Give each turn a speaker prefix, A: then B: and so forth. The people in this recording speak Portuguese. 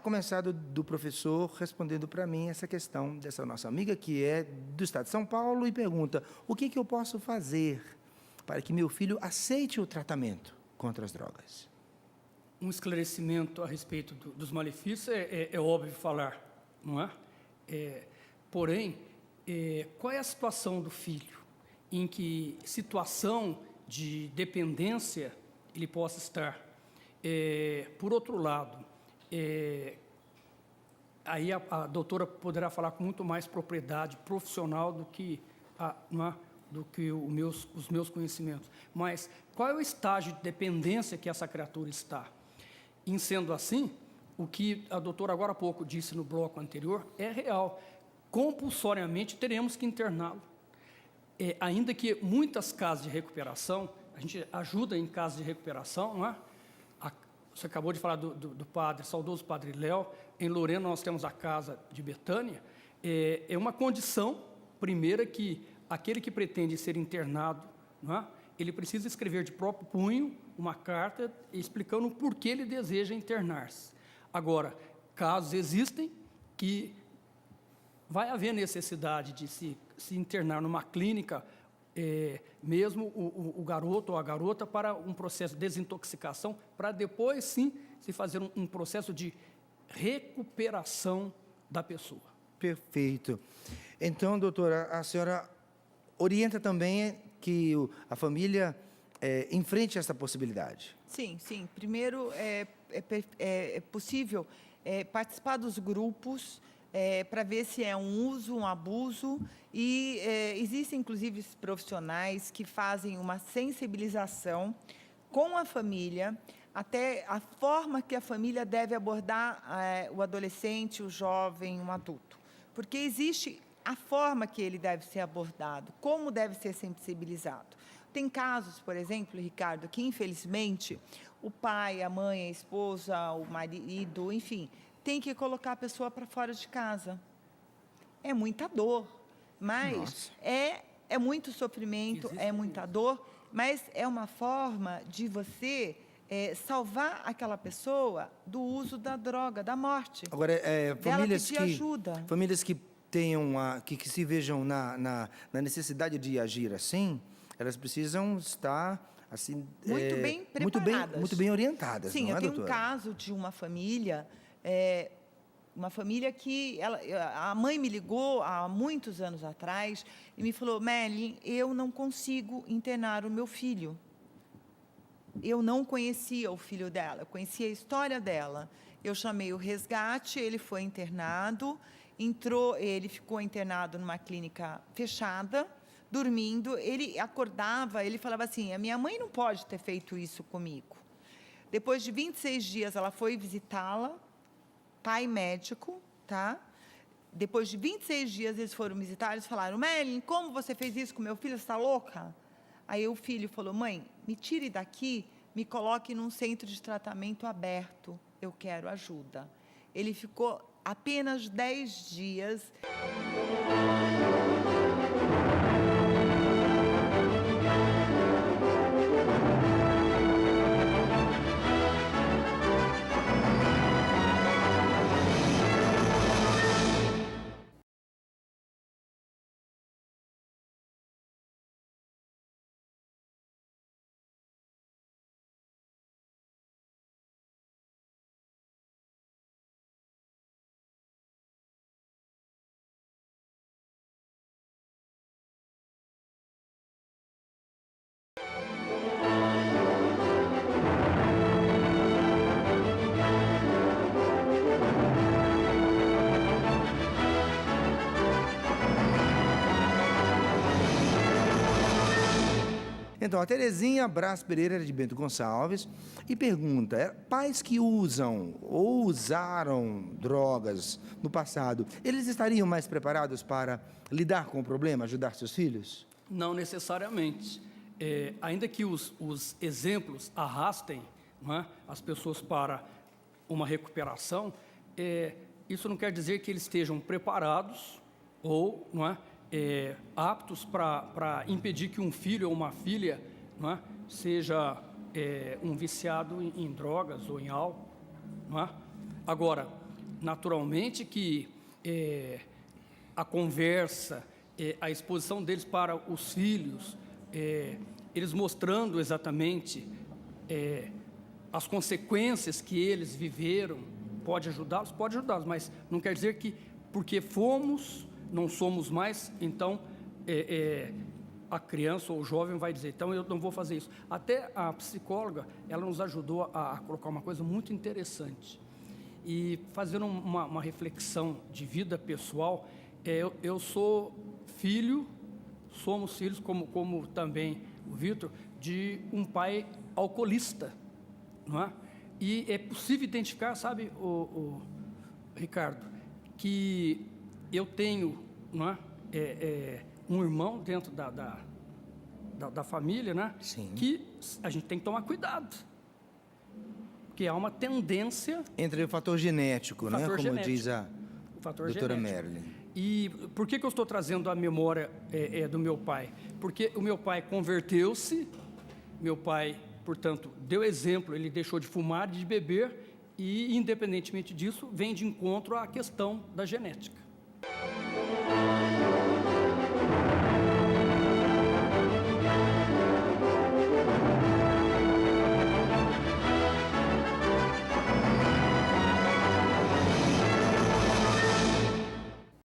A: começar do professor respondendo para mim essa questão dessa nossa amiga, que é do estado de São Paulo, e pergunta: o que eu posso fazer para que meu filho aceite o tratamento contra as drogas?
B: Um esclarecimento a respeito dos malefícios é óbvio falar, não é? Porém, qual é a situação do filho? Em que situação de dependência ele possa estar? Por outro lado, aí a doutora poderá falar com muito mais propriedade profissional do que, os meus conhecimentos. Mas qual é o estágio de dependência que essa criatura está? Em sendo assim, o que a doutora agora há pouco disse no bloco anterior é real. Compulsoriamente teremos que interná-lo. Ainda que muitas casas de recuperação, a gente ajuda em casas de recuperação, não é? Você acabou de falar do padre, saudoso padre Léo. Em Lorena nós temos a casa de Betânia. É uma condição primeira que aquele que pretende ser internado, não é? Ele precisa escrever de próprio punho uma carta explicando o porquê ele deseja internar-se. Agora, casos existem que vai haver necessidade de se internar numa clínica, mesmo o garoto ou a garota, para um processo de desintoxicação, para depois, sim, se fazer um processo de recuperação da pessoa.
A: Perfeito. Então, doutora, a senhora orienta também que a família enfrente essa possibilidade?
C: Sim, sim. Primeiro, é possível participar dos grupos para ver se é um uso, um abuso, e existem, inclusive, profissionais que fazem uma sensibilização com a família, até a forma que a família deve abordar o adolescente, o jovem, o adulto. Porque existe a forma que ele deve ser abordado, como deve ser sensibilizado. Tem casos, por exemplo, Ricardo, que infelizmente o pai, a mãe, a esposa, o marido, enfim, tem que colocar a pessoa para fora de casa. É muita dor, mas é muito sofrimento, é muita dor, mas é uma forma de você salvar aquela pessoa do uso da droga, da morte.
A: Agora,
C: ajuda.
A: Famílias que tenham que se vejam na necessidade de agir assim, elas precisam estar assim
C: muito bem preparadas,
A: muito bem orientadas.
C: Sim,
A: não
C: eu tenho
A: doutora?
C: um caso de uma família que a mãe me ligou há muitos anos atrás e me falou: Melin, eu não consigo internar o meu filho. Eu não conhecia o filho dela, eu conhecia a história dela. Eu chamei o resgate, ele foi internado, ele ficou internado numa clínica fechada, dormindo. Ele acordava, ele falava assim: a minha mãe não pode ter feito isso comigo. Depois de 26 dias, ela foi visitá-la, pai médico, tá? Depois de 26 dias, eles foram visitar, eles falaram: Melin, como você fez isso com meu filho? Você está louca? Aí o filho falou: mãe, me tire daqui, me coloque num centro de tratamento aberto, eu quero ajuda. Ele ficou apenas 10 dias.
A: Então, a Terezinha Brás Pereira de Bento Gonçalves e pergunta: pais que usam ou usaram drogas no passado, eles estariam mais preparados para lidar com o problema, ajudar seus filhos?
B: Não necessariamente. Ainda que os exemplos arrastem, não é, as pessoas para uma recuperação, isso não quer dizer que eles estejam preparados ou, não é, aptos para impedir que um filho ou uma filha, não é, seja um viciado em drogas ou em álcool. Não é? Agora, naturalmente que a conversa, a exposição deles para os filhos, eles mostrando exatamente as consequências que eles viveram, pode ajudá-los, mas não quer dizer que porque fomos, não somos mais, então a criança ou o jovem vai dizer, então eu não vou fazer isso. Até a psicóloga, ela nos ajudou a colocar uma coisa muito interessante. E fazendo uma reflexão de vida pessoal, eu sou filho, somos filhos, como também o Vitor, de um pai alcoolista, não é? E é possível identificar, sabe, o Ricardo, que eu tenho, não é, um irmão dentro da família, né?
A: Sim.
B: Que a gente tem que tomar cuidado, porque há uma tendência...
A: Entre o fator genético, né?
B: fator
A: Como
B: genético,
A: diz a
B: o fator
A: doutora
B: genético.
A: Merlin.
B: E por que eu estou trazendo a memória do meu pai? Porque o meu pai converteu-se, meu pai, portanto, deu exemplo, ele deixou de fumar, de beber, e, independentemente disso, vem de encontro à questão da genética.